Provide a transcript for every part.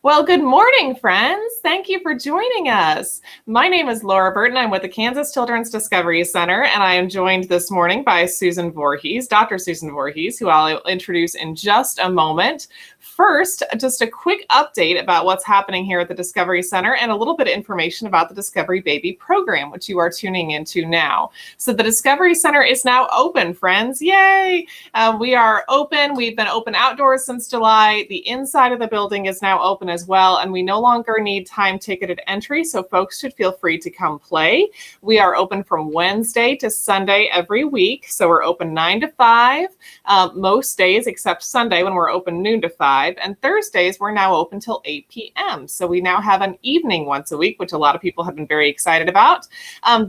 Well, good morning, friends. Thank you for joining us. My name is Laura Burton. I'm with the Kansas Children's Discovery Center, and I am joined this morning by Susan Voorhees, Dr. Susan Voorhees, who I'll introduce in just a moment. First, just a quick update about what's happening here at the Discovery Center and a little bit of information about the Discovery Baby program, which you are tuning into now. So the Discovery Center is now open, friends. Yay! We are open. We've been open outdoors since July. The inside of the building is now open as well, and we no longer need time-ticketed entry, so folks should feel free to come play. We are open from Wednesday to Sunday every week, so we're open 9 to 5 most days except Sunday when we're open noon to 5, and Thursdays we're now open till 8 p.m. So we now have an evening once a week, which a lot of people have been very excited about.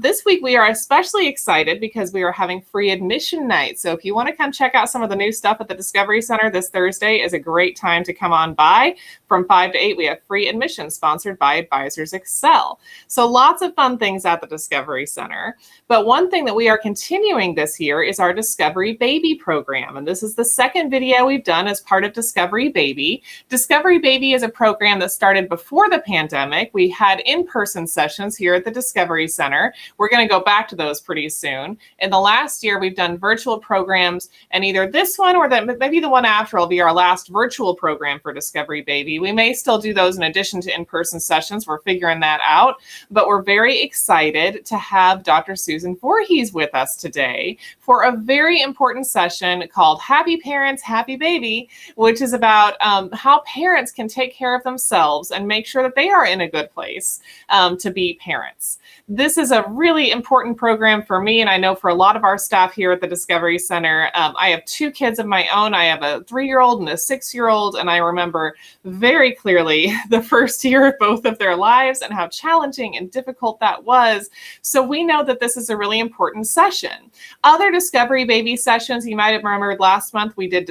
This week we are especially excited because we are having free admission night. So if you want to come check out some of the new stuff at the Discovery Center, this Thursday is a great time to come on by. From 5 to 8, we have free admission sponsored by Advisors Excel. So lots of fun things at the Discovery Center. But one thing that we are continuing this year is our Discovery Baby program. And this is the second video we've done as part of Discovery Baby. Discovery Baby is a program that started before the pandemic. We had in-person sessions here at the Discovery Center. We're going to go back to those pretty soon. In the last year, we've done virtual programs, and either this one or maybe the one after will be our last virtual program for Discovery Baby. We may still do those in addition to in-person sessions. We're figuring that out, but we're very excited to have Dr. Susan Voorhees with us today for a very important session called Happy Parents, Happy Baby, which is about how parents can take care of themselves and make sure that they are in a good place to be parents. This is a really important program for me, and I know for a lot of our staff here at the Discovery Center. I have 2 kids of my own. I have a 3-year-old and a 6-year-old, and I remember very clearly the first year of both of their lives and how challenging and difficult that was. So we know that this is a really important session. Other Discovery Baby sessions, you might have remembered last month, we did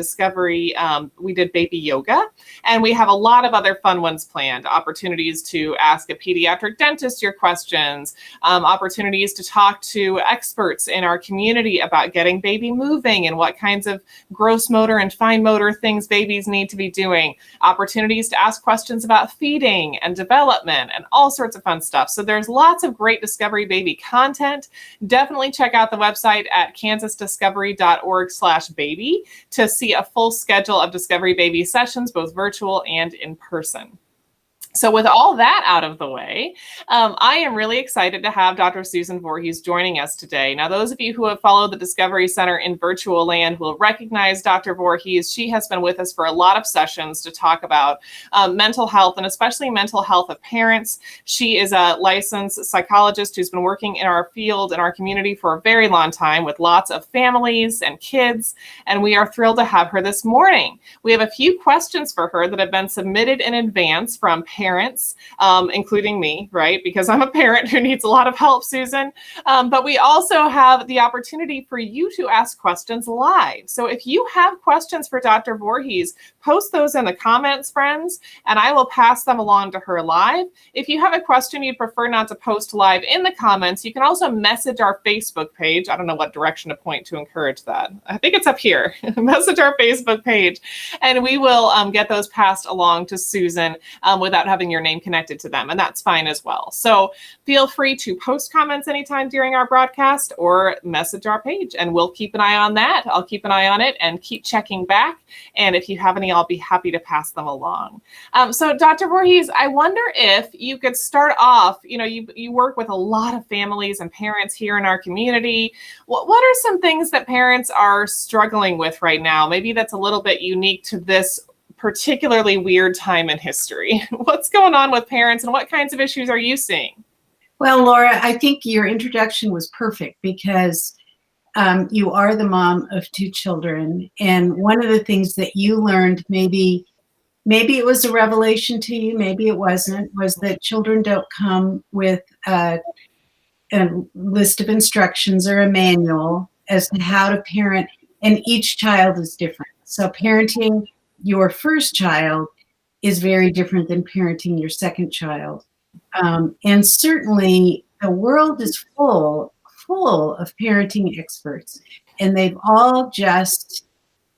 baby yoga, and we have a lot of other fun ones planned. Opportunities to ask a pediatric dentist your questions, opportunities to talk to experts in our community about getting baby moving and what kinds of gross motor and fine motor things babies need to be doing, opportunities to ask questions about feeding and development and all sorts of fun stuff. So there's lots of great Discovery Baby content. Definitely check out the website at kansasdiscovery.org/baby to see a full schedule of Discovery Baby sessions, both virtual and in person. So with all that out of the way, I am really excited to have Dr. Susan Voorhees joining us today. Now, those of you who have followed the Discovery Center in virtual land will recognize Dr. Voorhees. She has been with us for a lot of sessions to talk about mental health, and especially mental health of parents. She is a licensed psychologist who's been working in our field, in our community for a very long time with lots of families and kids, and we are thrilled to have her this morning. We have a few questions for her that have been submitted in advance from parents, including me, right? Because I'm a parent who needs a lot of help, Susan. But we also have the opportunity for you to ask questions live. So if you have questions for Dr. Voorhees, post those in the comments, friends, and I will pass them along to her live. If you have a question you'd prefer not to post live in the comments, you can also message our Facebook page. I don't know what direction to point to encourage that. I think it's up here. Message our Facebook page, and we will get those passed along to Susan without having your name connected to them, and that's fine as well. So feel free to post comments anytime during our broadcast or message our page, and we'll keep an eye on that. I'll keep an eye on it and keep checking back, and if you have any, I'll be happy to pass them along. So Dr. Voorhees, I wonder if you could start off, you work with a lot of families and parents here in our community. What are some things that parents are struggling with right now? Maybe that's a little bit unique to this particularly weird time in history. What's going on with parents, and what kinds of issues are you seeing? Well, Laura, I think your introduction was perfect because you are the mom of 2 children. And one of the things that you learned, maybe it was a revelation to you, maybe it wasn't, was that children don't come with a list of instructions or a manual as to how to parent, and each child is different. So parenting your first child is very different than parenting your second child. And certainly the world is full of parenting experts, and they've all just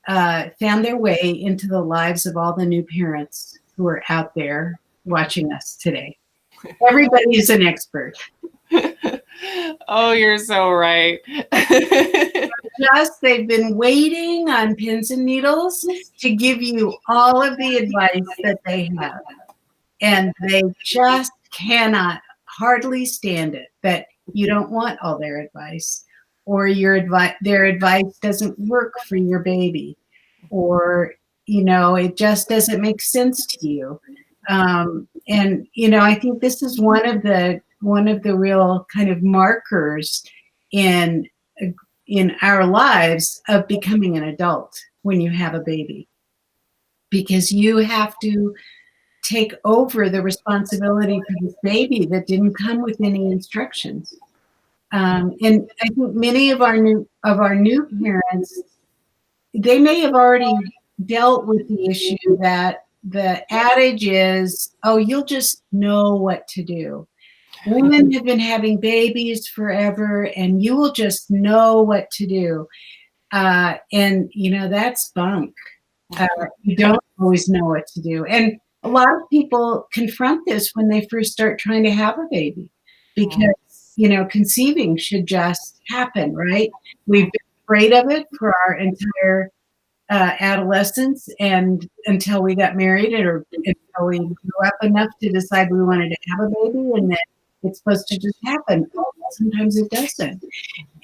found their way into the lives of all the new parents. who are out there watching us today. Everybody is an expert. Oh, you're so right. They've been waiting on pins and needles to give you all of the advice that they have. And they just cannot hardly stand it that you don't want all their advice, or their advice doesn't work for your baby, or, it just doesn't make sense to you. And, I think this is one of the real kind of markers in our lives of becoming an adult when you have a baby, because you have to take over the responsibility for this baby that didn't come with any instructions. And I think many of our new parents, they may have already dealt with the issue that the adage is, oh, you'll just know what to do. Women have been having babies forever, and you will just know what to do. And, that's bunk. You don't always know what to do. And a lot of people confront this when they first start trying to have a baby, because, conceiving should just happen, right? We've been afraid of it for our entire adolescence, and until we got married, or until we grew up enough to decide we wanted to have a baby, and that it's supposed to just happen. Sometimes it doesn't.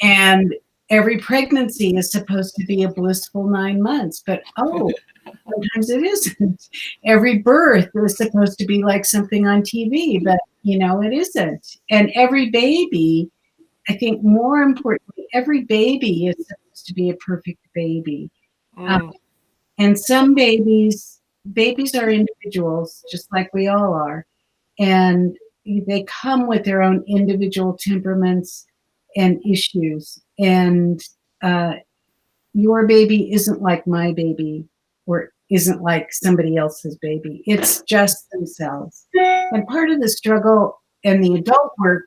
And every pregnancy is supposed to be a blissful 9 months, but sometimes it isn't. Every birth is supposed to be like something on TV, but it isn't. And every baby, I think more importantly, every baby is supposed to be a perfect baby. And some babies are individuals, just like we all are. And they come with their own individual temperaments and issues. And your baby isn't like my baby, or isn't like somebody else's baby. It's just themselves. And part of the struggle and the adult work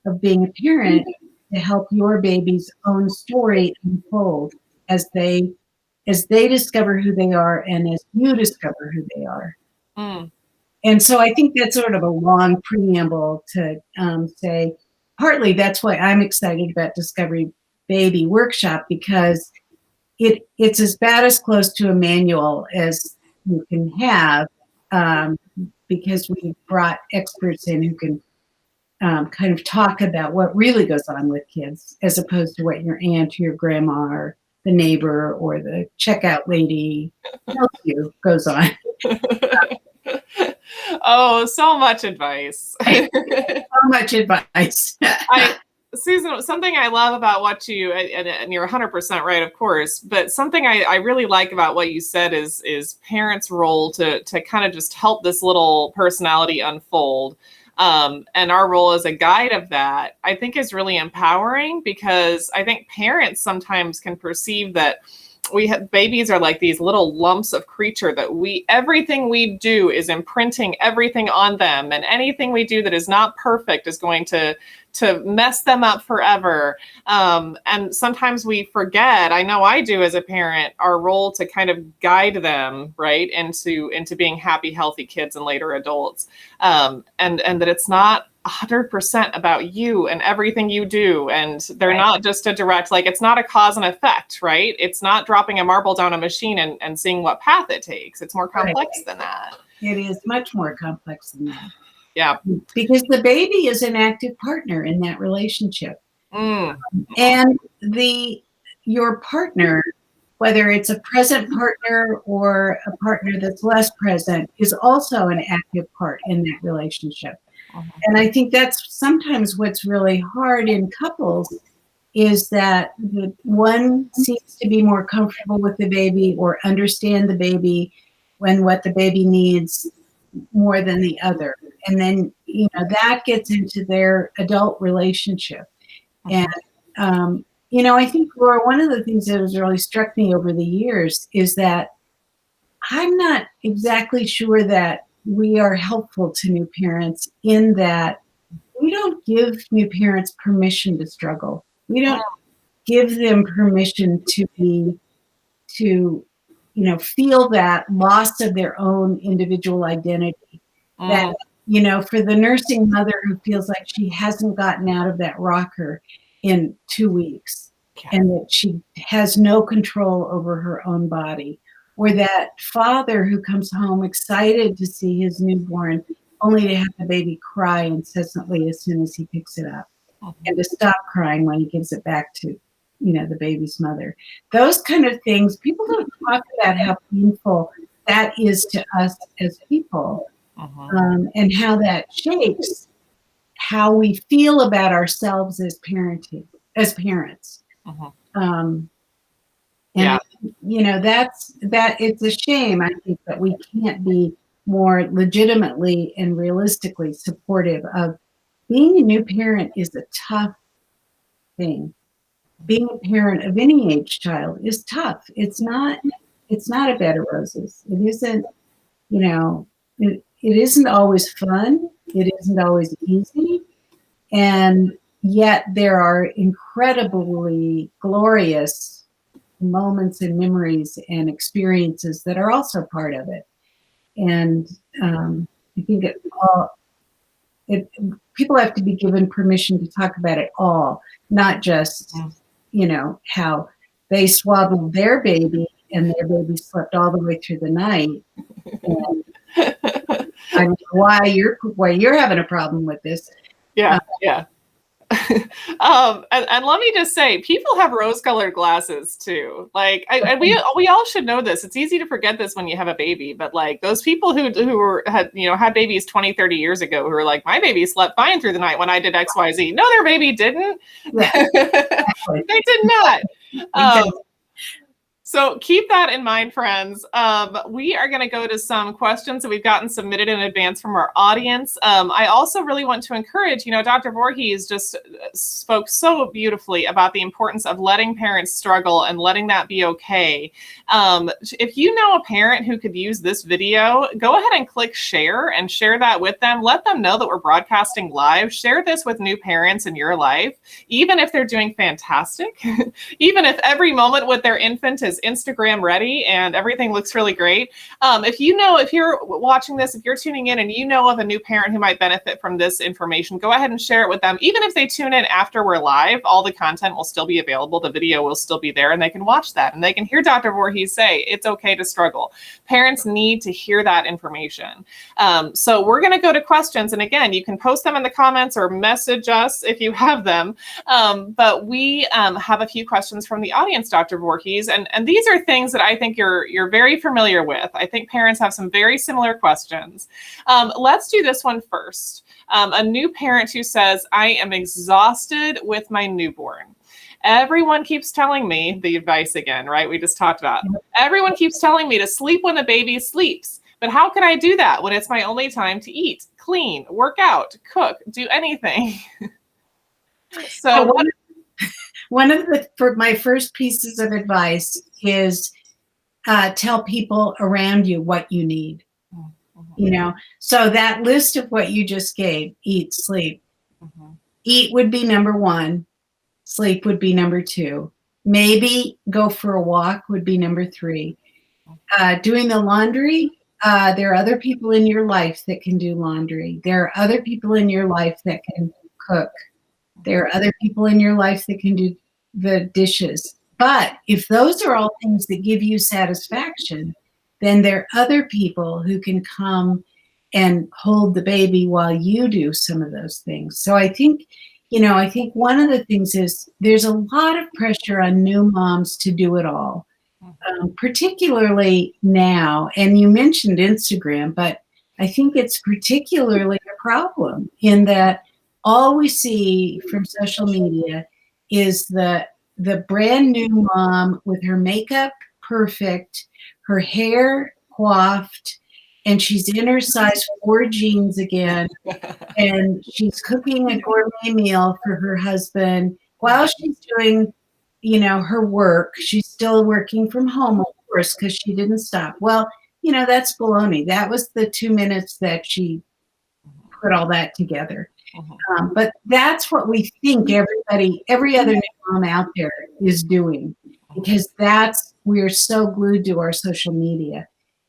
of being a parent is to help your baby's own story unfold as they discover who they are, and as you discover who they are. And so I think that's sort of a long preamble to say, partly that's why I'm excited about Discovery Baby Workshop, because it's as close to a manual as you can have, because we brought experts in who can kind of talk about what really goes on with kids, as opposed to what your aunt or your grandma or the neighbor or the checkout lady tells you goes on. Oh, so much advice. So much advice. Susan, something I love about what you, and you're 100% right, of course, but something I really like about what you said is parents' role to kind of just help this little personality unfold. And our role as a guide of that, I think, is really empowering, because I think parents sometimes can perceive that babies are like these little lumps of creature that everything we do is imprinting everything on them, and anything we do that is not perfect is going to mess them up forever. And sometimes we forget, I know I do as a parent, our role to kind of guide them right into being happy, healthy kids and later adults. And that it's not 100% about you and everything you do. And they're not just a direct, like, it's not a cause and effect, right? It's not dropping a marble down a machine and seeing what path it takes. It's more complex than that. It is much more complex than that. Yeah. Because the baby is an active partner in that relationship. And your partner, whether it's a present partner or a partner that's less present, is also an active part in that relationship. And I think that's sometimes what's really hard in couples, is that the one seems to be more comfortable with the baby or understand the baby when what the baby needs more than the other. And then, that gets into their adult relationship. And, I think, Laura, one of the things that has really struck me over the years is that I'm not exactly sure that we are helpful to new parents, in that we don't give new parents permission to struggle. We don't give them permission to feel that loss of their own individual identity. That, for the nursing mother who feels like she hasn't gotten out of that rocker in 2 weeks, and that she has no control over her own body, or that father who comes home excited to see his newborn, only to have the baby cry incessantly as soon as he picks it up, and to stop crying when he gives it back to, the baby's mother. Those kind of things, people don't talk about how painful that is to us as people, and how that shapes how we feel about ourselves as parents. And it's a shame, I think, that we can't be more legitimately and realistically supportive of being a new parent. Is a tough thing. Being a parent of any age child is tough. It's not a bed of roses. It isn't, it isn't always fun. It isn't always easy. And yet there are incredibly glorious moments and memories and experiences that are also part of it. And I think people have to be given permission to talk about it all, not just, how they swaddled their baby and their baby slept all the way through the night. And I don't know why you're having a problem with this. Yeah. And let me just say, people have rose-colored glasses too. Like, we all should know this. It's easy to forget this when you have a baby, but like those people who had babies 20, 30 years ago who were like, my baby slept fine through the night when I did XYZ. No, their baby didn't. Yeah, exactly. They did not. Exactly. So keep that in mind, friends. We are going to go to some questions that we've gotten submitted in advance from our audience. I also really want to encourage, Dr. Voorhees just spoke so beautifully about the importance of letting parents struggle and letting that be okay. If you know a parent who could use this video, go ahead and click share and share that with them. Let them know that we're broadcasting live. Share this with new parents in your life, even if they're doing fantastic, even if every moment with their infant is Instagram ready and everything looks really great. If you're watching this, if you're tuning in and you know of a new parent who might benefit from this information, go ahead and share it with them. Even if they tune in after we're live, all the content will still be available. The video will still be there and they can watch that and they can hear Dr. Voorhees say it's okay to struggle. Parents need to hear that information. So we're going to go to questions. And again, you can post them in the comments or message us if you have them. But we have a few questions from the audience, Dr. Voorhees, and these are things that I think you're very familiar with. I think parents have some very similar questions. Let's do this one first. A new parent who says, I am exhausted with my newborn. Everyone keeps telling me, the advice again, right? We just talked about. Everyone keeps telling me to sleep when the baby sleeps. But how can I do that when it's my only time to eat, clean, work out, cook, do anything? So one of my first pieces of advice is tell people around you what you need. So that list of what you just gave, eat, sleep. Eat would be number one. Sleep would be number two. Maybe go for a walk would be number three. Doing the laundry, there are other people in your life that can do laundry. There are other people in your life that can cook. There are other people in your life that can do the dishes. But if those are all things that give you satisfaction, then there are other people who can come and hold the baby while you do some of those things. So I think one of the things is there's a lot of pressure on new moms to do it all, particularly now. And you mentioned Instagram, but I think it's particularly a problem in that all we see from social media is the brand new mom with her makeup perfect, her hair coiffed, and she's in her size 4 jeans again, and she's cooking a gourmet meal for her husband while she's doing, her work. She's still working from home, of course, because she didn't stop. Well, that's baloney. That was the 2 minutes that she put all that together. But that's what we think every other new mom out there is doing, because that's we're so glued to our social media.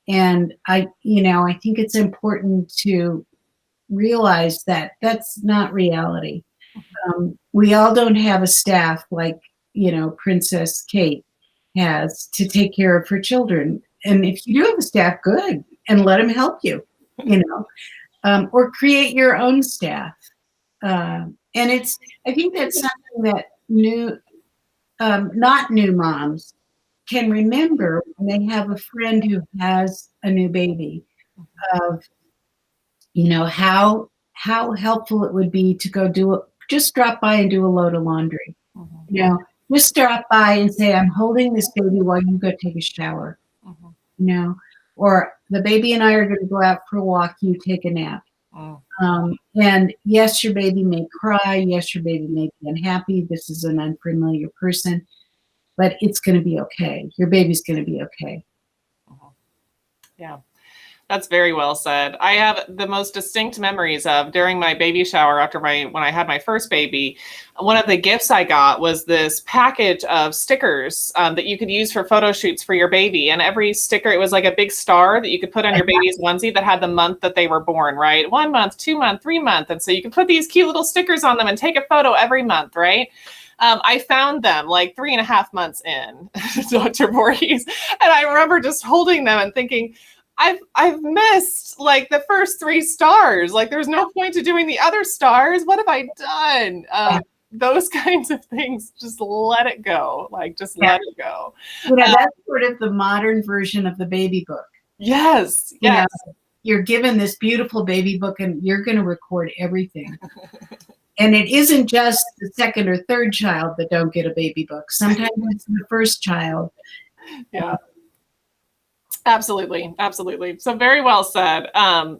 And I think it's important to realize that that's not reality. We all don't have a staff like, Princess Kate has to take care of her children. And if you do have a staff, good, and let them help you, or create your own staff. And I think that's something that not new moms can remember when they have a friend who has a new baby, of, how helpful it would be to go just drop by and do a load of laundry. Mm-hmm. Just drop by and say, I'm holding this baby while you go take a shower. Mm-hmm. Or the baby and I are going to go out for a walk, you take a nap. And yes, your baby may cry. Yes, your baby may be unhappy. This is an unfamiliar person, but it's going to be okay. Your baby's going to be okay. Yeah. That's very well said. I have the most distinct memories of during my baby shower when I had my first baby. One of the gifts I got was this package of stickers that you could use for photo shoots for your baby. And every sticker, it was like a big star that you could put on your baby's onesie that had the month that they were born, right? 1 month, 2 month, 3 month. And so you could put these cute little stickers on them and take a photo every month, right? I found them like 3.5 months in, Dr. Voorhees. And I remember just holding them and thinking, I've missed like the first 3 stars. Like there's no point to doing the other stars. What have I done? Those kinds of things, just let it go. Like just let it go. That's sort of the modern version of the baby book. Yes. Yes. You're given this beautiful baby book and you're going to record everything. And it isn't just the second or third child that don't get a baby book. Sometimes it's the first child. Yeah. Absolutely. Absolutely. So very well said.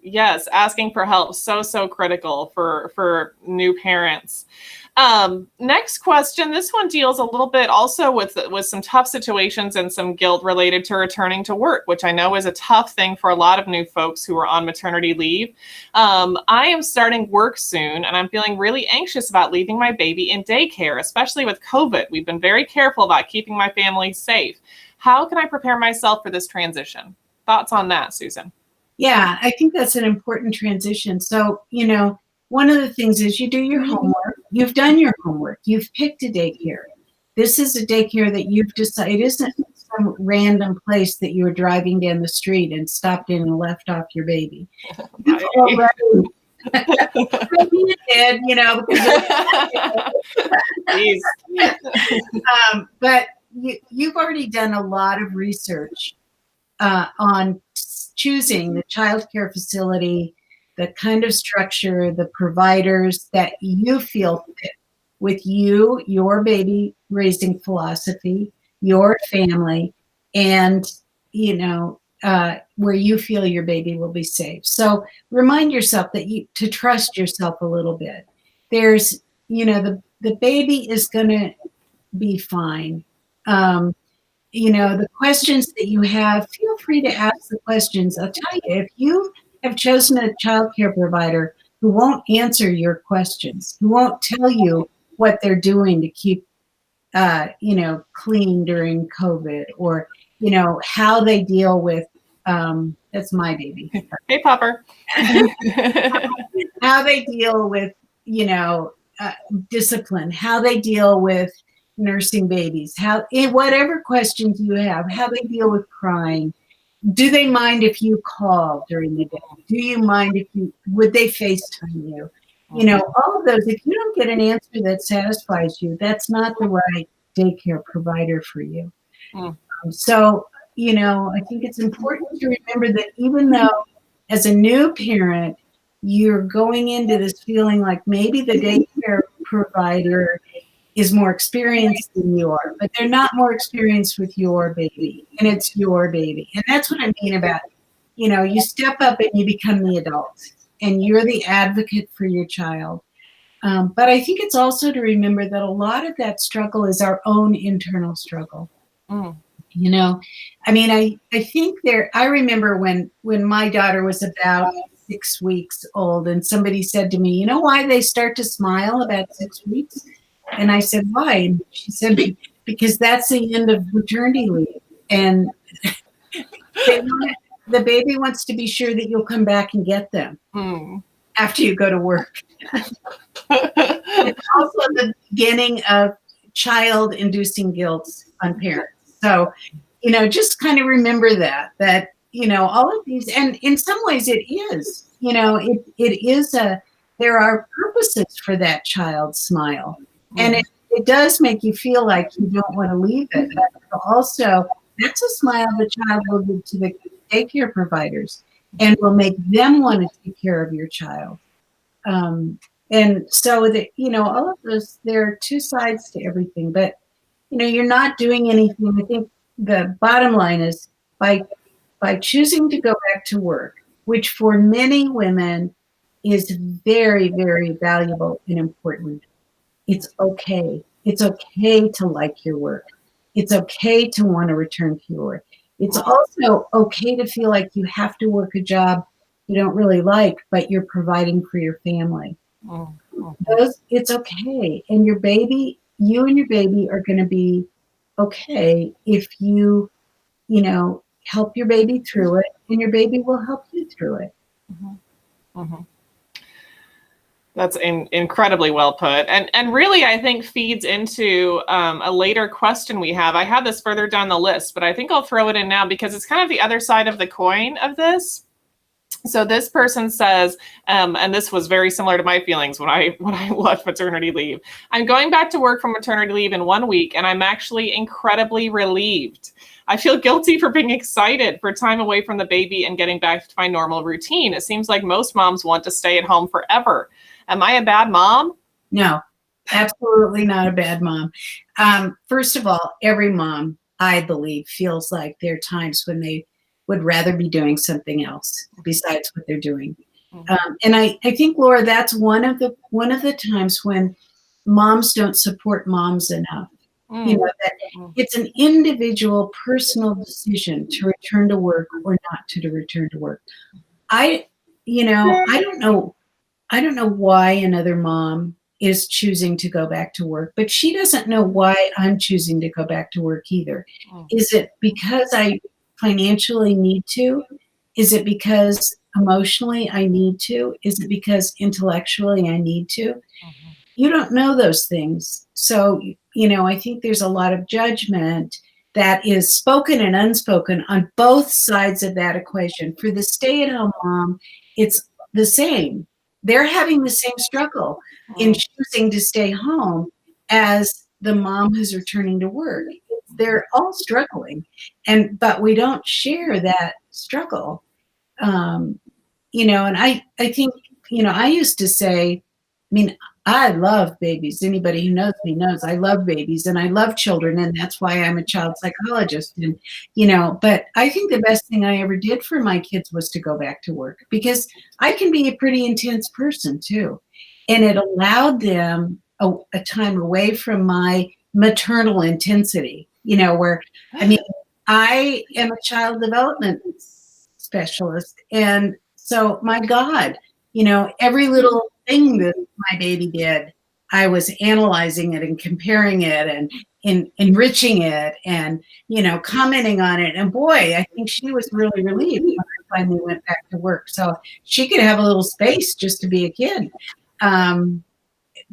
Yes. Asking for help. So critical for new parents. Next question. This one deals a little bit also with some tough situations and some guilt related to returning to work, which I know is a tough thing for a lot of new folks who are on maternity leave. I am starting work soon and I'm feeling really anxious about leaving my baby in daycare, especially with COVID. We've been very careful about keeping my family safe. How can I prepare myself for this transition? Thoughts on that, Susan? Yeah, I think that's an important transition. So, one of the things is you do your homework. You've done your homework. You've picked a daycare. This is a daycare that you've decided. It isn't some random place that you were driving down the street and stopped in and left off your baby. You've already, maybe you did, but you've already done a lot of research on choosing the child care facility, the kind of structure, the providers that you feel fit with you, your baby raising philosophy, your family, and, where you feel your baby will be safe. So remind yourself to trust yourself a little bit. There's, the baby is going to be fine. The questions that you have, feel free to ask the questions. I'll tell you, if you have chosen a child care provider who won't answer your questions, who won't tell you what they're doing to keep, clean during COVID, or, how they deal with, that's my baby. Hey, Popper. How they deal with, discipline, how they deal with nursing babies, whatever questions you have, how they deal with crying. Do they mind if you call during the day? Do you mind would they FaceTime you? All of those. If you don't get an answer that satisfies you, that's not the right daycare provider for you. So, I think it's important to remember that even though as a new parent, you're going into this feeling like maybe the daycare provider is more experienced than you are, but they're not more experienced with your baby, and it's your baby. And that's what I mean about, you step up and you become the adult, and you're the advocate for your child. But I think it's also to remember that a lot of that struggle is our own internal struggle. I think I remember when my daughter was about 6 weeks old, and somebody said to me, you know why they start to smile about 6 weeks? And I said, why? And she said, because that's the end of maternity leave. And the baby wants to be sure that you'll come back and get them after you go to work. It's also the beginning of child-inducing guilt on parents. So, just kind of remember that, all of these, and in some ways it is, it is there are purposes for that child's smile. And it does make you feel like you don't want to leave it. But also, that's a smile the child will give to the daycare providers and will make them want to take care of your child. And so that, all of those, there are two sides to everything, but, you're not doing anything. I think the bottom line is by choosing to go back to work, which for many women is very, very valuable and important. It's okay. It's okay to like your work. It's okay to want to return to your work. It's also okay to feel like you have to work a job you don't really like, but you're providing for your family. It's okay. And you and your baby are going to be okay if you, help your baby through it, and your baby will help you through it. That's incredibly well put, and really I think feeds into a later question we have. I have this further down the list, but I think I'll throw it in now because it's kind of the other side of the coin of this. So this person says, and this was very similar to my feelings when I left maternity leave. I'm going back to work from maternity leave in 1 week, and I'm actually incredibly relieved. I feel guilty for being excited for time away from the baby and getting back to my normal routine. It seems like most moms want to stay at home forever. Am I a bad mom? No, absolutely not a bad mom. First of all, every mom, I believe, feels like there are times when they would rather be doing something else besides what they're doing. And I think, Laura, that's one of the times when moms don't support moms enough. That it's an individual personal decision to return to work or not to return to work. I don't know why another mom is choosing to go back to work, but she doesn't know why I'm choosing to go back to work either. Is it because I financially need to? Is it because emotionally I need to? Is it because intellectually I need to? You don't know those things. So, I think there's a lot of judgment that is spoken and unspoken on both sides of that equation. For the stay-at-home mom, it's the same. They're having the same struggle in choosing to stay home as the mom who's returning to work. They're all struggling, but we don't share that struggle. And I think, I used to say, I love babies. Anybody who knows me knows I love babies and I love children, and that's why I'm a child psychologist. And, but I think the best thing I ever did for my kids was to go back to work, because I can be a pretty intense person too. And it allowed them a time away from my maternal intensity, where, I am a child development specialist. And so, my God, every little thing that my baby did, I was analyzing it and comparing it and enriching it and, commenting on it. And boy, I think she was really relieved when I finally went back to work. So she could have a little space just to be a kid.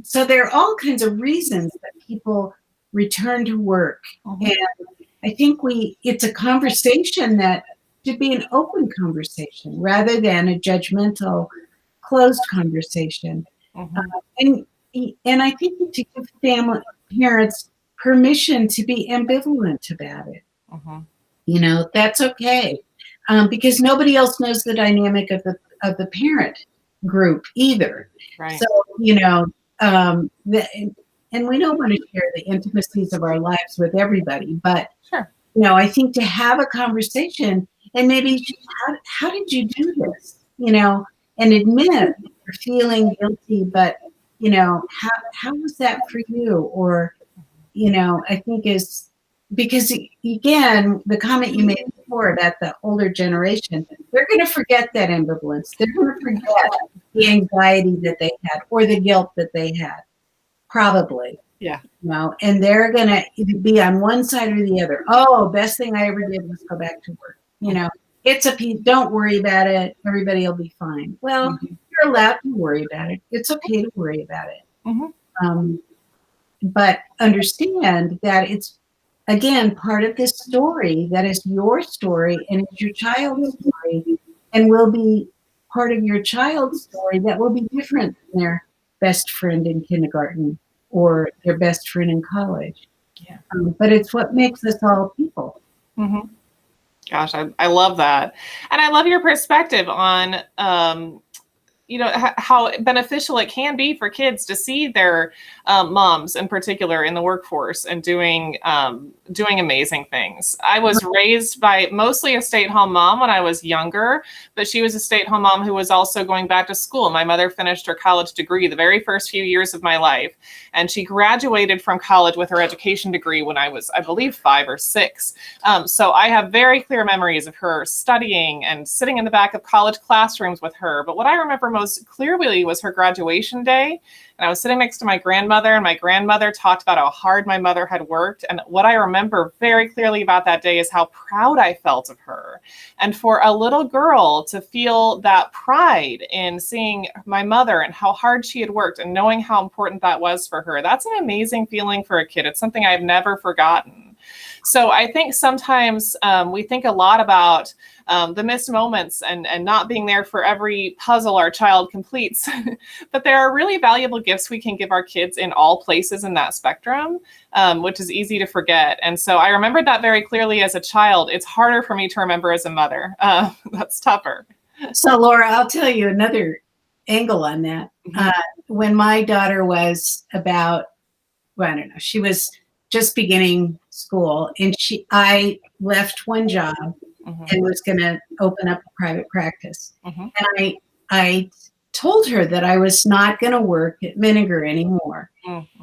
So there are all kinds of reasons that people return to work. And I think it's a conversation that should be an open conversation rather than a judgmental, closed conversation. And I think to give parents permission to be ambivalent about it. That's okay, because nobody else knows the dynamic of the parent group either. Right. So and we don't want to share the intimacies of our lives with everybody, but sure. I think to have a conversation and maybe how did you do this? And admit you're feeling guilty, but how was that for you? Or I think is because, again, the comment you made before about the older generation, they're going to forget that ambivalence. They're going to forget the anxiety that they had or the guilt that they had, probably. Yeah. And they're going to be on one side or the other. Oh, best thing I ever did was go back to work. It's a piece. Don't worry about it. Everybody will be fine. Well, you're allowed to worry about it. It's okay to worry about it. But understand that it's, again, part of this story that is your story and it's your child's story and will be part of your child's story that will be different than their best friend in kindergarten or their best friend in college. Yeah. But it's what makes us all people. Gosh, I love that. And I love your perspective on, how beneficial it can be for kids to see their moms in particular in the workforce and doing amazing things. I was raised by mostly a stay-at-home mom when I was younger, but she was a stay-at-home mom who was also going back to school. My mother finished her college degree the very first few years of my life, and she graduated from college with her education degree when I was, I believe, 5 or 6. So I have very clear memories of her studying and sitting in the back of college classrooms with her. But what I remember most clearly was her graduation day. And I was sitting next to my grandmother, and my grandmother talked about how hard my mother had worked. And what I remember very clearly about that day is how proud I felt of her. And for a little girl to feel that pride in seeing my mother and how hard she had worked and knowing how important that was for her, that's an amazing feeling for a kid. It's something I've never forgotten. So I think sometimes we think a lot about the missed moments and not being there for every puzzle our child completes. But there are really valuable gifts we can give our kids in all places in that spectrum, which is easy to forget. And so I remember that very clearly as a child. It's harder for me to remember as a mother. That's tougher. So, Laura, I'll tell you another angle on that. When my daughter was about, well, I don't know, she was just beginning school, and I left one job and was going to open up a private practice. And I told her that I was not going to work at Vinegar anymore.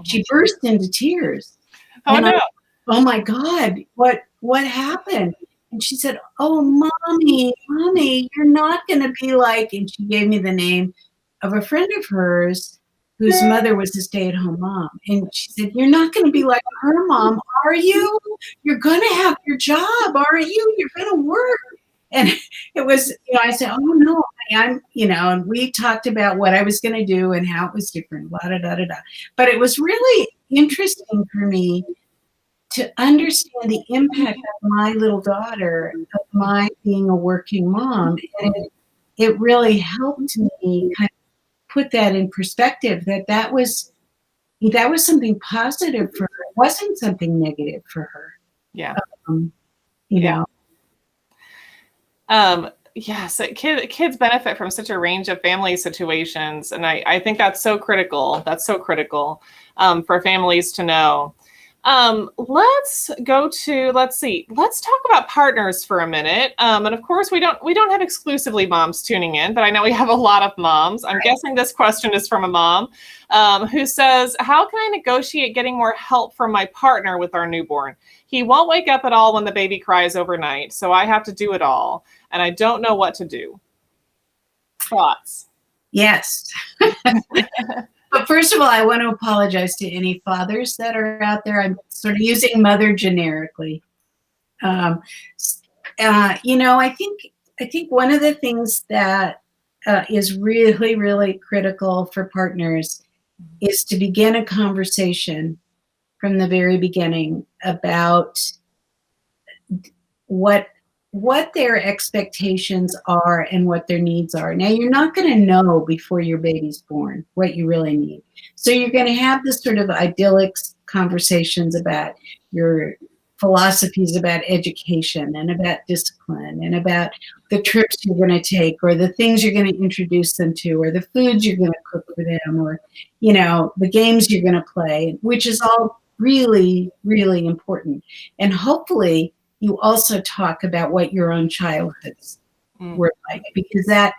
She burst into tears. Oh, no. Oh my God, what happened? And she said, oh, mommy, you're not going to be like, and she gave me the name of a friend of hers whose mother was a stay-at-home mom. And she said, you're not going to be like her mom, are you? You're going to have your job, aren't you? You're going to work. And it was, I said, oh no, I'm, and we talked about what I was going to do and how it was different, blah, da, da, da, da. But it was really interesting for me to understand the impact of my little daughter, of my being a working mom. And it really helped me kind of put that in perspective, that was something positive for her. It wasn't something negative for her. Yeah. Know. Yes, kids benefit from such a range of family situations. And I think that's so critical. That's so critical for families to know. Let's talk about partners for a minute. And of course we don't have exclusively moms tuning in, but I know we have a lot of moms. I'm guessing this question is from a mom who says, how can I negotiate getting more help from my partner with our newborn? He won't wake up at all when the baby cries overnight, so I have to do it all, and I don't know what to do. Thoughts? Yes. But first of all, I want to apologize to any fathers that are out there. I'm sort of using mother generically. I think one of the things that is really, really critical for partners is to begin a conversation from the very beginning about what their expectations are and what their needs are. Now, you're not going to know before your baby's born what you really need. So you're going to have this sort of idyllic conversations about your philosophies about education and about discipline and about the trips you're going to take or the things you're going to introduce them to or the foods you're going to cook for them or, the games you're going to play, which is all really, really important. And hopefully you also talk about what your own childhoods were like, because that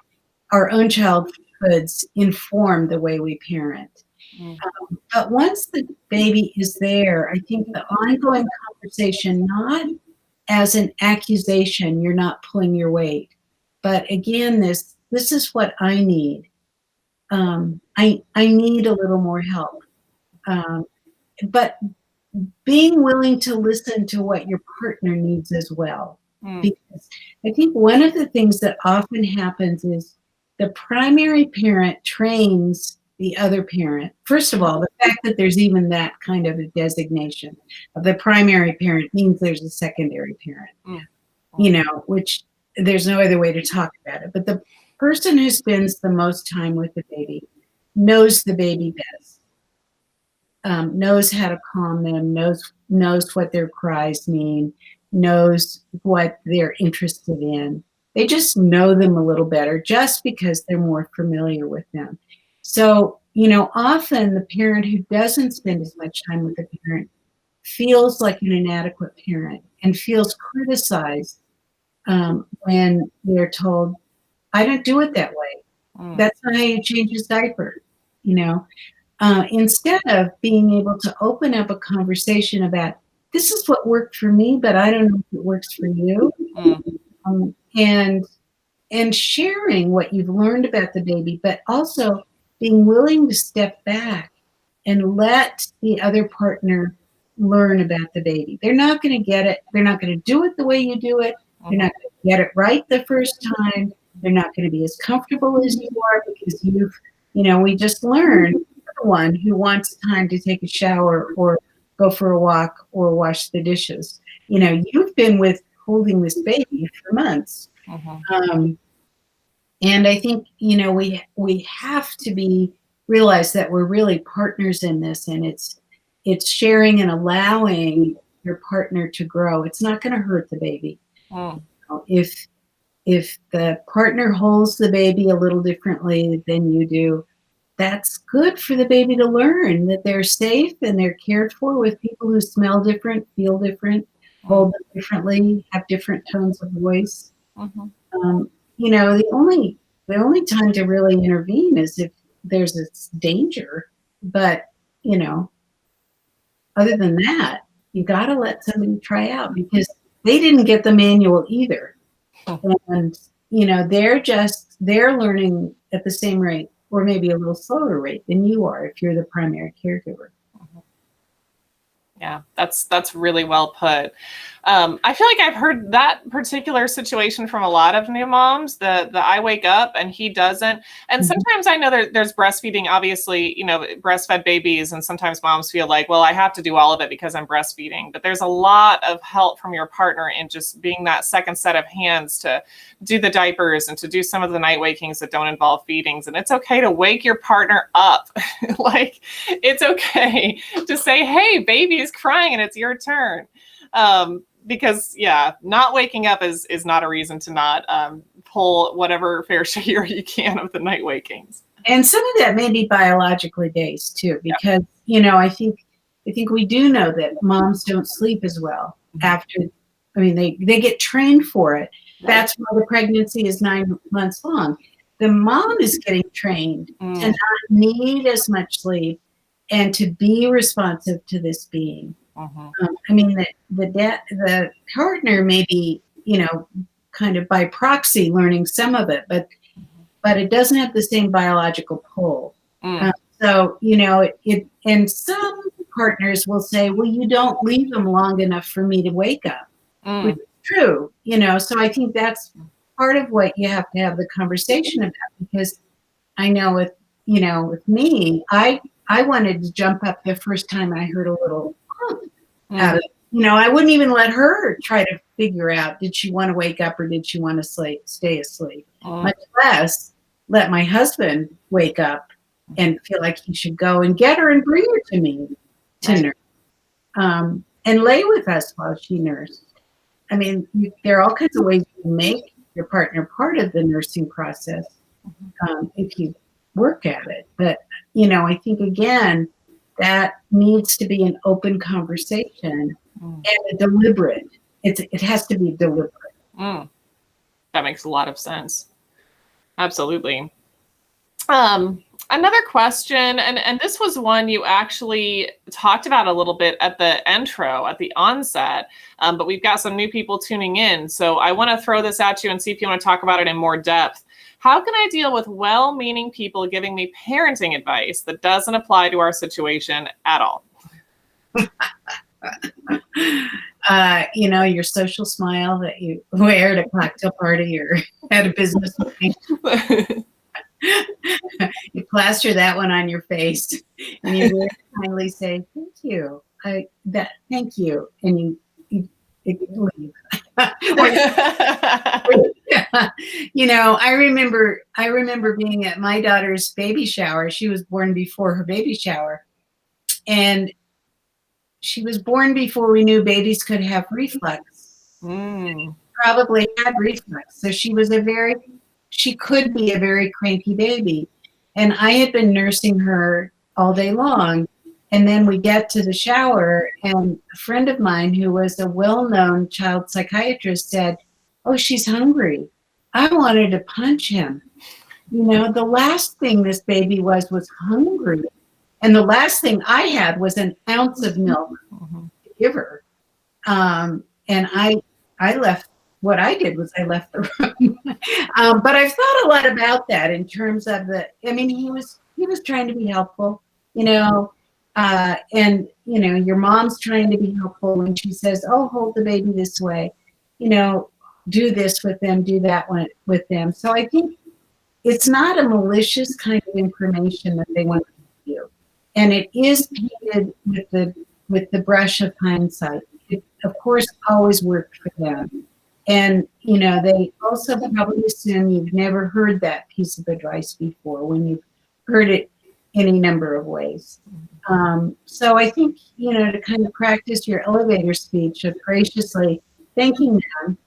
our own childhoods inform the way we parent. But once the baby is there, I think the ongoing conversation, not as an accusation, you're not pulling your weight, but again, this is what I need. I need a little more help. but being willing to listen to what your partner needs as well. Because I think one of the things that often happens is the primary parent trains the other parent. First of all, the fact that there's even that kind of a designation of the primary parent means there's a secondary parent, which there's no other way to talk about it. But the person who spends the most time with the baby knows the baby best, knows how to calm them, knows what their cries mean, knows what they're interested in. They just know them a little better just because they're more familiar with them. So, often the parent who doesn't spend as much time with the parent feels like an inadequate parent and feels criticized when they're told, I don't do it that way. That's not how you change his diaper, instead of being able to open up a conversation about, this is what worked for me, but I don't know if it works for you. And sharing what you've learned about the baby, but also being willing to step back and let the other partner learn about the baby. They're not going to get it. They're not going to do it the way you do it. They're not going to get it right the first time. They're not going to be as comfortable as you are because we just learned the one who wants time to take a shower or go for a walk or wash the dishes. You've been holding this baby for months. And I think, we have to realize that we're really partners in this, and it's sharing and allowing your partner to grow. It's not going to hurt the baby. If the partner holds the baby a little differently than you do, that's good for the baby to learn that they're safe and they're cared for with people who smell different, feel different, hold them differently, have different tones of voice. The only time to really intervene is if there's this danger. But, other than that, you got to let somebody try out because they didn't get the manual either. And, they're learning at the same rate or maybe a little slower rate than you are if you're the primary caregiver. Yeah, that's really well put. I feel like I've heard that particular situation from a lot of new moms, the I wake up and he doesn't. And sometimes I know there's breastfeeding, obviously, breastfed babies. And sometimes moms feel like, well, I have to do all of it because I'm breastfeeding. But there's a lot of help from your partner in just being that second set of hands to do the diapers and to do some of the night wakings that don't involve feedings. And it's okay to wake your partner up. Like, it's okay to say, hey, baby is crying and it's your turn. Because not waking up is not a reason to not pull whatever fair share you can of the night wakings. And some of that may be biologically based too, because I think we do know that moms don't sleep as well after. I mean, they get trained for it. That's why the pregnancy is 9 months long. The mom is getting trained to not need as much sleep and to be responsive to this being. I mean, the partner may be, kind of by proxy learning some of it, but it doesn't have the same biological pull. So, and some partners will say, well, you don't leave them long enough for me to wake up, which is true, so I think that's part of what you have to have the conversation about, because I know with me, I wanted to jump up the first time I heard a little out of, I wouldn't even let her try to figure out, did she want to wake up or did she want to stay asleep? Much less let my husband wake up and feel like he should go and get her and bring her to me to nurse, and lay with us while she nursed. I mean, there are all kinds of ways you can make your partner part of the nursing process if you work at it. But, I think, again, that needs to be an open conversation and a deliberate. It has to be deliberate. That makes a lot of sense. Absolutely. Another question, and this was one you actually talked about a little bit at the intro, at the onset, but we've got some new people tuning in. So I want to throw this at you and see if you want to talk about it in more depth. How can I deal with well-meaning people giving me parenting advice that doesn't apply to our situation at all? Your social smile that you wear at a cocktail party or at a business meeting. You plaster that one on your face, and you very kindly say, "Thank you." Thank you, and you leave. I remember being at my daughter's baby shower. She was born before her baby shower, and she was born before we knew babies could have reflux. Probably had reflux, so she could be a very cranky baby. And I had been nursing her all day long. And then we get to the shower, and a friend of mine who was a well-known child psychiatrist said, "Oh, she's hungry." I wanted to punch him. The last thing this baby was hungry. And the last thing I had was an ounce of milk to give her. And I left. What I did was I left the room. But I've thought a lot about that in terms of he was trying to be helpful, and your mom's trying to be helpful when she says, "Oh, hold the baby this way, do this with them, do that one with them." So I think it's not a malicious kind of information that they want to give you, and it is painted with the brush of hindsight. It, of course, always worked for them. And, they also probably assume you've never heard that piece of advice before when you've heard it any number of ways. So I think, to kind of practice your elevator speech of graciously thanking them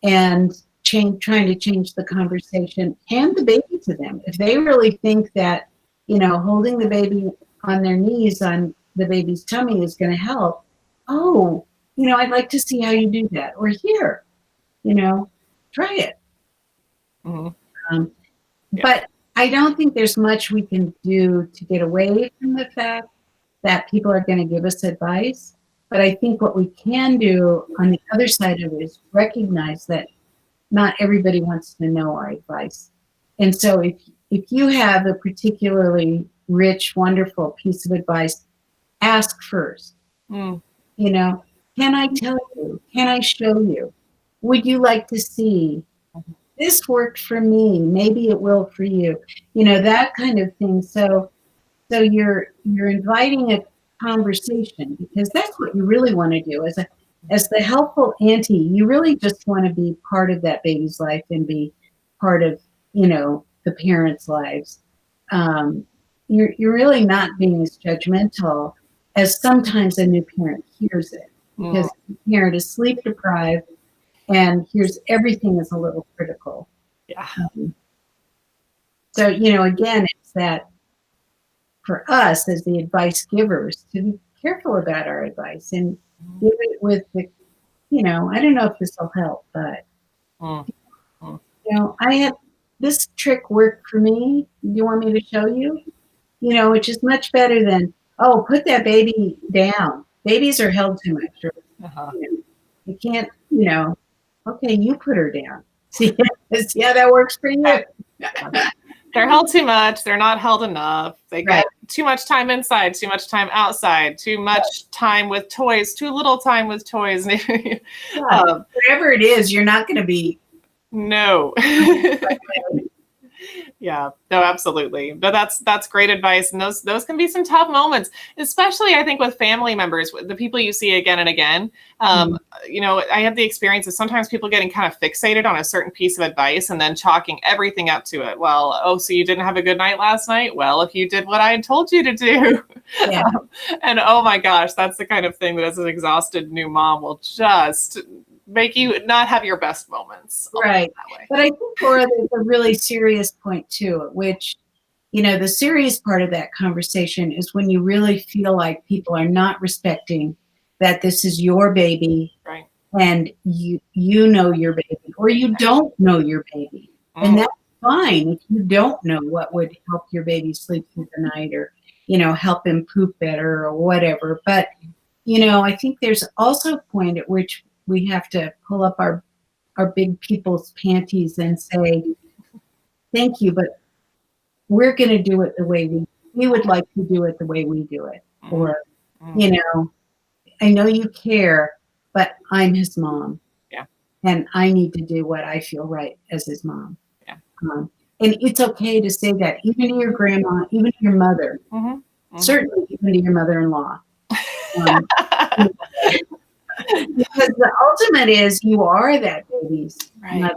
and trying to change the conversation, hand the baby to them. If they really think that, holding the baby on their knees on the baby's tummy is going to help, "Oh, I'd like to see how you do that." Or, "Here, try it." But I don't think there's much we can do to get away from the fact that people are going to give us advice. But I think what we can do on the other side of it is recognize that not everybody wants to know our advice. And so if you have a particularly rich, wonderful piece of advice, ask first. Can I tell you? Can I show you? Would you like to see? This worked for me. Maybe it will for you. That kind of thing. So you're inviting a conversation, because that's what you really want to do. As the helpful auntie, you really just want to be part of that baby's life and be part of, the parents' lives. You're really not being as judgmental as sometimes a new parent hears it. Because the parent is sleep deprived and hears everything is a little critical. Yeah. So, again, it's that for us as the advice givers to be careful about our advice and give it with the, I don't know if this will help, but, I had this trick worked for me. Do you want me to show you? Which is much better than, "Oh, put that baby down." Babies are held too much. Or, you can't, okay, you put her down. See how that works for you? They're held too much. They're not held enough. They get too much time inside, too much time outside, too much time with toys, too little time with toys. Whatever it is, you're not going to be. No. Yeah, no, absolutely. But that's great advice. And those can be some tough moments, especially I think with family members, the people you see again and again. I have the experience of sometimes people getting kind of fixated on a certain piece of advice and then chalking everything up to it. Well, oh, so you didn't have a good night last night? Well, if you did what I had told you to do. Yeah. And oh my gosh, that's the kind of thing that as an exhausted new mom will just make you not have your best moments. Right. But I think, Laura, there's a really serious point too, which, the serious part of that conversation is when you really feel like people are not respecting that this is your baby, right, and you know your baby, or you don't know your baby. And that's fine if you don't know what would help your baby sleep through the night, or, help him poop better or whatever. But, I think there's also a point at which we have to pull up our big people's panties and say, "Thank you, but we're going to do it the way we would like to do it the way we do it." Or, I know you care, but I'm his mom. Yeah. And I need to do what I feel right as his mom. Yeah. And it's okay to say that, even to your grandma, even to your mother, certainly even to your mother-in-law. Because the ultimate is you are that baby's mother.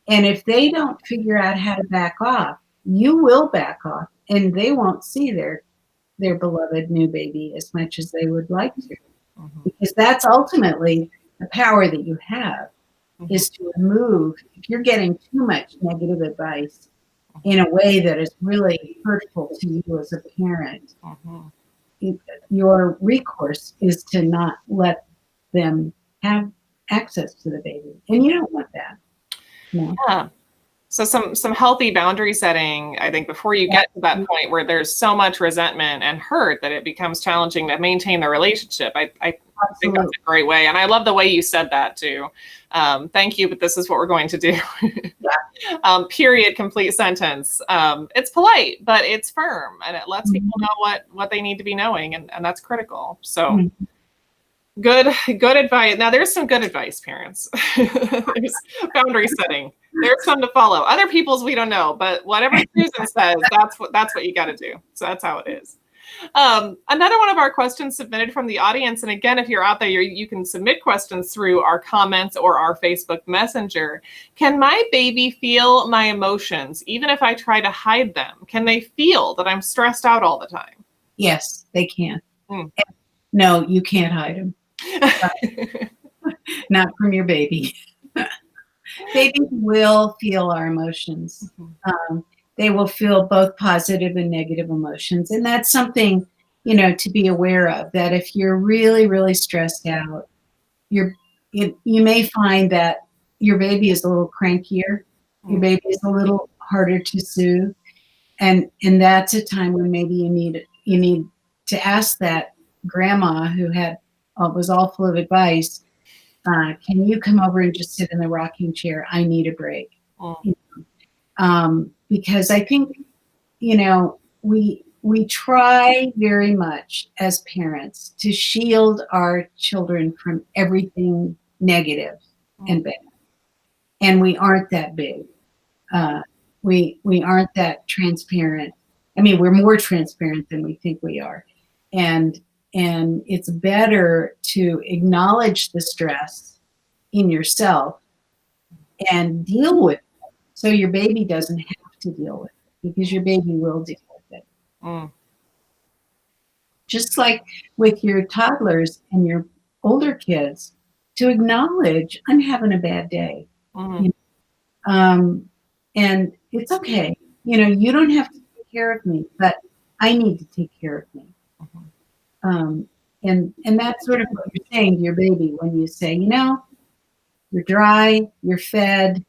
And if they don't figure out how to back off, you will back off, and they won't see their beloved new baby as much as they would like to. Because that's ultimately the power that you have, is to remove, if you're getting too much negative advice in a way that is really hurtful to you as a parent, your recourse is to not let them have access to the baby. And you don't want that. No. Yeah. So some healthy boundary setting, I think, before you get to that point where there's so much resentment and hurt that it becomes challenging to maintain the relationship. I think that's a great way. And I love the way you said that too. Thank you, but this is what we're going to do. Period, complete sentence. It's polite, but it's firm, and it lets people know what they need to be knowing, and that's critical. So good advice. Now there's some good advice, parents. There's boundary setting. There's some to follow. Other people's we don't know, but whatever Susan says, that's what you got to do. So that's how it is. Another one of our questions submitted from the audience, and again, if you're out there, you can submit questions through our comments or our Facebook Messenger. Can my baby feel my emotions, even if I try to hide them? Can they feel that I'm stressed out all the time? Yes, they can. No, you can't hide them. Not from your baby. Babies will feel our emotions. They will feel both positive and negative emotions. And that's something, to be aware of, that if you're really, really stressed out, you may find that your baby is a little crankier. Your baby is a little harder to soothe. And that's a time when maybe you need to ask that grandma who was all full of advice, can you come over and just sit in the rocking chair? I need a break. Because I think, we try very much as parents to shield our children from everything negative and bad. And we aren't that big. We aren't that transparent. I mean, we're more transparent than we think we are. And it's better to acknowledge the stress in yourself and deal with it, so your baby doesn't have to deal with it, because your baby will deal with it. Just like with your toddlers and your older kids, to acknowledge, I'm having a bad day. And it's okay. You don't have to take care of me, but I need to take care of me. And that's sort of what you're saying to your baby when you say, you're dry, you're fed,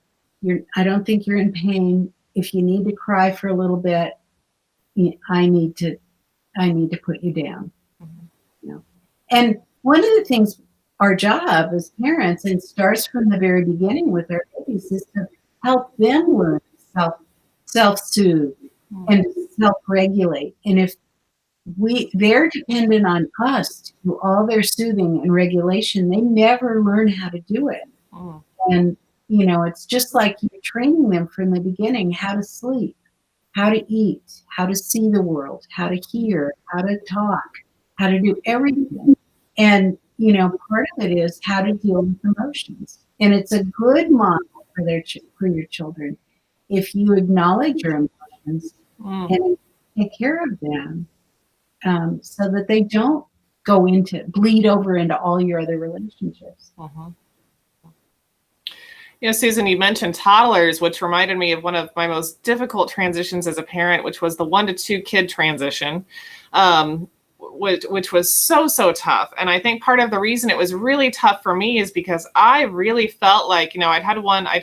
I don't think you're in pain. If you need to cry for a little bit, I need to put you down. And one of the things, our job as parents, and starts from the very beginning with our babies, is to help them learn self-soothe and self-regulate. And if they're dependent on us to do all their soothing and regulation, they never learn how to do it. And it's just like you're training them from the beginning how to sleep, how to eat, how to see the world, how to hear, how to talk, how to do everything. And part of it is how to deal with emotions. And it's a good model for your children if you acknowledge your emotions and take care of them, so that they don't bleed over into all your other relationships. Susan, you mentioned toddlers, which reminded me of one of my most difficult transitions as a parent, which was the 1 to 2 kid transition, which was so tough. And I think part of the reason it was really tough for me is because I really felt like, I'd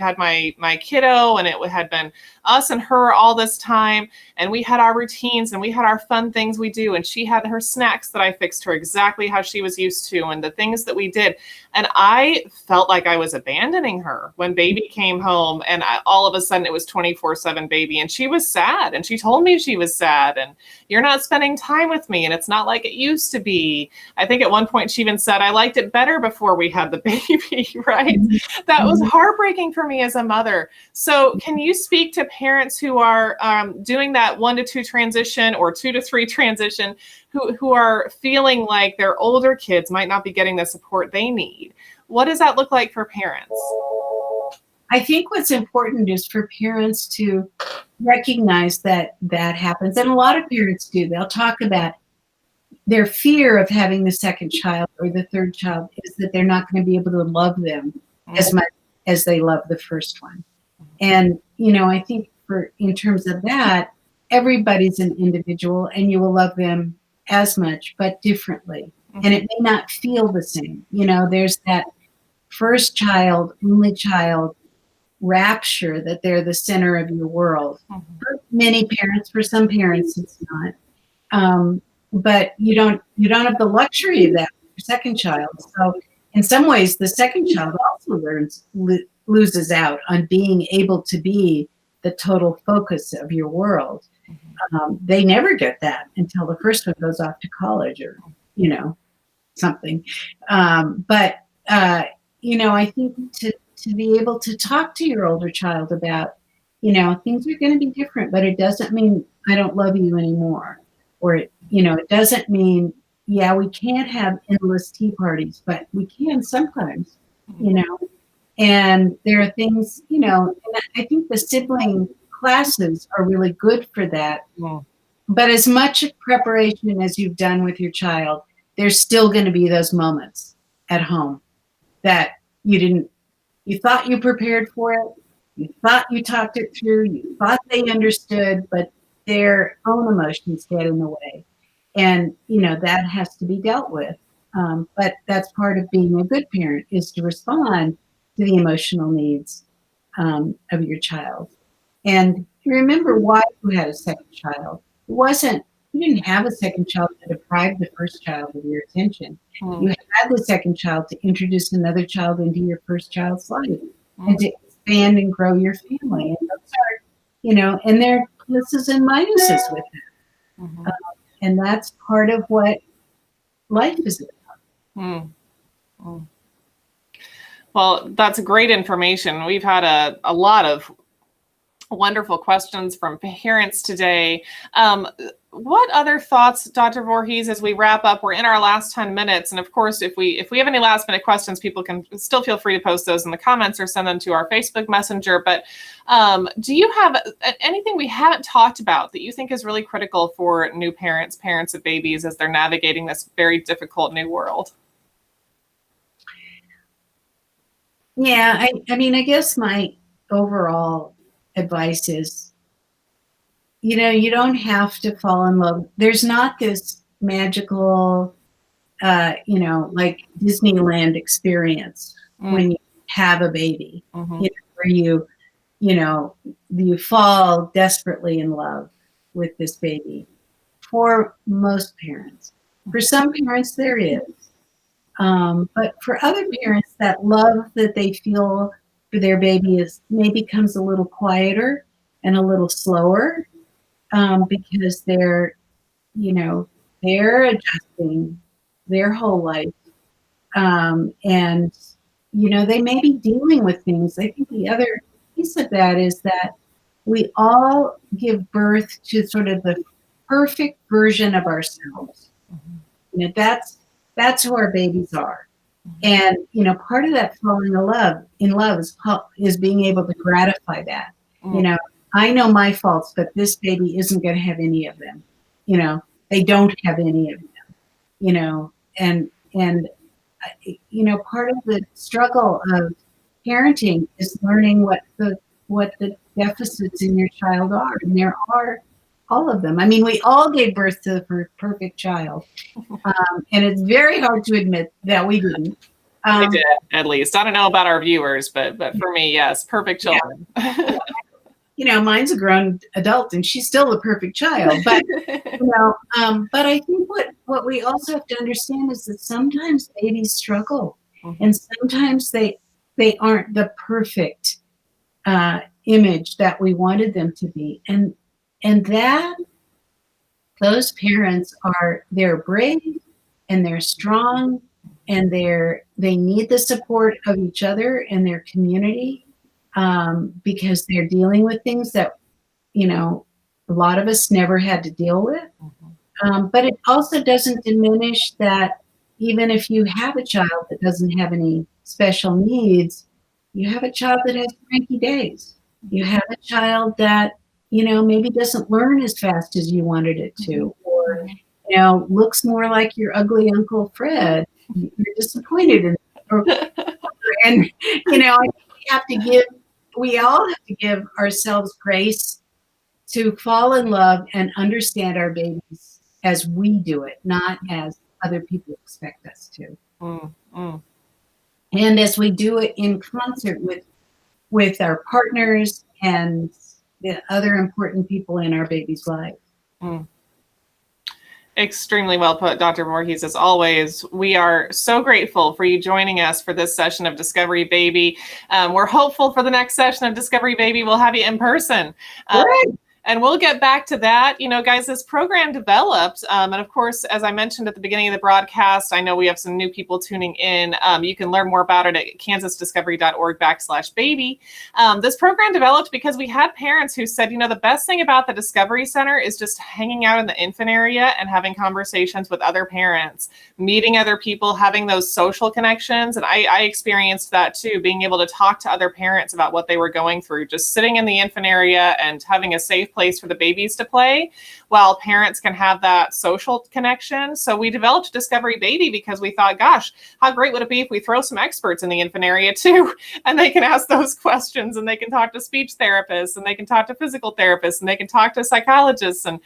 had my kiddo, and it had been us and her all this time. And we had our routines and we had our fun things we do. And she had her snacks that I fixed her exactly how she was used to, and the things that we did. And I felt like I was abandoning her when baby came home, and all of a sudden it was 24/7 baby. And she was sad, and she told me she was sad, and you're not spending time with me. And it's not not like it used to be. I think at one point she even said, I liked it better before we had the baby, right? That was heartbreaking for me as a mother. So can you speak to parents who are doing that 1 to 2 transition or 2 to 3 transition, who are feeling like their older kids might not be getting the support they need? What does that look like for parents? I think what's important is for parents to recognize that that happens. And a lot of parents do. They'll talk about their fear of having the second child or the third child is that they're not going to be able to love them as much as they love the first one. And, I think in terms of that, everybody's an individual and you will love them as much, but differently. And it may not feel the same. There's that first child, only child rapture that they're the center of your world. For many parents, for some parents, it's not. But you don't have the luxury of that with your second child. So in some ways, the second child also loses out on being able to be the total focus of your world. They never get that until the first one goes off to college or, something. But I think to be able to talk to your older child about, things are going to be different, but it doesn't mean I don't love you anymore. Or, it doesn't mean, we can't have endless tea parties, but we can sometimes, and there are things, and I think the sibling classes are really good for that. Yeah. But as much preparation as you've done with your child, there's still going to be those moments at home that you thought you prepared for it, you thought you talked it through, you thought they understood, but their own emotions get in the way. And, that has to be dealt with. But that's part of being a good parent, is to respond to the emotional needs of your child. And remember why you had a second child. You didn't have a second child to deprive the first child of your attention. You had the second child to introduce another child into your first child's life and to expand and grow your family. And those are, and there are pluses and minuses with it. And that's part of what life is about. Well, that's great information. We've had a lot of wonderful questions from parents today. What other thoughts, Dr. Voorhees, as we wrap up? We're in our last 10 minutes. And of course, if we have any last minute questions, people can still feel free to post those in the comments or send them to our Facebook Messenger. But do you have anything we haven't talked about that you think is really critical for new parents of babies as they're navigating this very difficult new world? Yeah, I guess my overall advice is, you don't have to fall in love. There's not this magical, like Disneyland experience when you have a baby, where you fall desperately in love with this baby. For most parents, for some parents there is, but for other parents, that love that they feel for their baby maybe comes a little quieter and a little slower. Because they're adjusting their whole life. And, they may be dealing with things. I think the other piece of that is that we all give birth to sort of the perfect version of ourselves. That's who our babies are. And, part of that falling in love is being able to gratify that. I know my faults, but this baby isn't going to have any of them. They don't have any of them. And part of the struggle of parenting is learning what the deficits in your child are, and there are all of them. I mean, we all gave birth to the perfect child, and it's very hard to admit that we didn't. I did, at least. I don't know about our viewers, but for me, yes, perfect children. Yeah. Mine's a grown adult and she's still the perfect child. But, but I think what we also have to understand is that sometimes babies struggle and sometimes they aren't the perfect image that we wanted them to be. And that those parents they're brave and they're strong and they need the support of each other and their community, because they're dealing with things that, a lot of us never had to deal with. But it also doesn't diminish that even if you have a child that doesn't have any special needs, you have a child that has cranky days. You have a child that, maybe doesn't learn as fast as you wanted it to, or, looks more like your ugly Uncle Fred. You're disappointed in, and, I think we all have to give ourselves grace to fall in love and understand our babies as we do it, not as other people expect us to. And as we do it in concert with our partners and the other important people in our baby's life. Extremely well put, Dr. Voorhees. As always, we are so grateful for you joining us for this session of Discovery Baby. We're hopeful for the next session of Discovery Baby, we'll have you in person. And we'll get back to that. Guys, this program developed, and of course, as I mentioned at the beginning of the broadcast, I know we have some new people tuning in. You can learn more about it at kansasdiscovery.org/baby. This program developed because we had parents who said, the best thing about the Discovery Center is just hanging out in the infant area and having conversations with other parents, meeting other people, having those social connections. And I experienced that too, being able to talk to other parents about what they were going through, just sitting in the infant area and having a safe place for the babies to play while parents can have that social connection. So we developed Discovery Baby because we thought, gosh, how great would it be if we throw some experts in the infant area too, and they can ask those questions, and they can talk to speech therapists, and they can talk to physical therapists, and they can talk to psychologists. And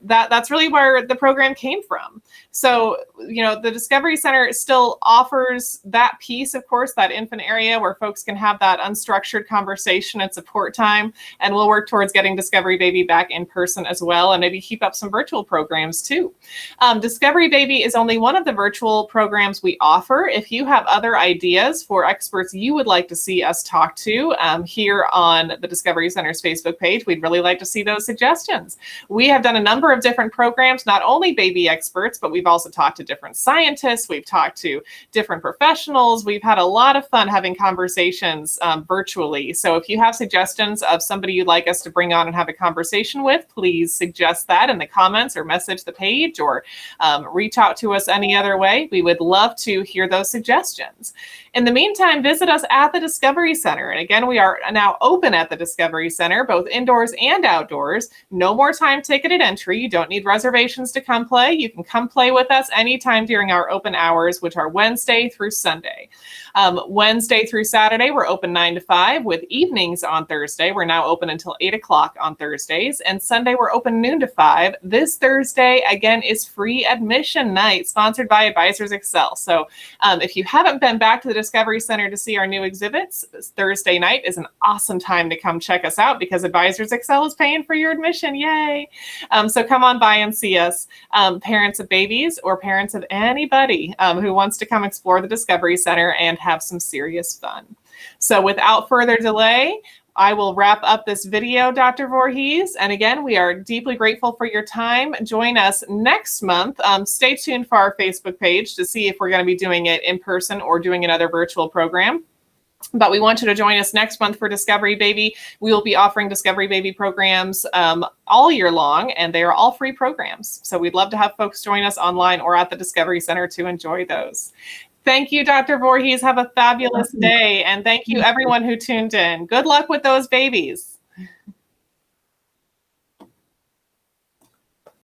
that's really where the program came from. So, the Discovery Center still offers that piece, of course, that infant area where folks can have that unstructured conversation and support time. And we'll work towards getting Discovery Baby back in person as well, and maybe keep up some virtual programs too. Discovery Baby is only one of the virtual programs we offer. If you have other ideas for experts you would like to see us talk to here on the Discovery Center's Facebook page, we'd really like to see those suggestions. We have done a number of different programs, not only baby experts, but we've also talked to different scientists. We've talked to different professionals. We've had a lot of fun having conversations virtually. So if you have suggestions of somebody you'd like us to bring on and have a conversation with, please suggest that in the comments or message the page, or reach out to us any other way. We would love to hear those suggestions. In the meantime, visit us at the Discovery Center. And again, we are now open at the Discovery Center, both indoors and outdoors. No more time ticketed entry. You don't need reservations to come play. You can come play with us anytime during our open hours, which are Wednesday through Sunday. Wednesday through Saturday, we're open 9 to 5, with evenings on Thursday. We're now open until 8 o'clock on Thursdays. And Sunday, we're open noon to 5. This Thursday, again, is free admission night, sponsored by Advisors Excel. So if you haven't been back to the Discovery Center to see our new exhibits, Thursday night is an awesome time to come check us out, because Advisors Excel is paying for your admission. Yay! So come on by and see us. Parents of babies or parents of anybody who wants to come explore the Discovery Center and have some serious fun. So without further delay, I will wrap up this video, Dr. Voorhees. And again, we are deeply grateful for your time. Join us next month. Stay tuned for our Facebook page to see if we're going to be doing it in person or doing another virtual program. But we want you to join us next month for Discovery Baby. We will be offering Discovery Baby programs all year long, and they are all free programs. So we'd love to have folks join us online or at the Discovery Center to enjoy those. Thank you, Dr. Voorhees. Have a fabulous day. And thank you, everyone who tuned in. Good luck with those babies.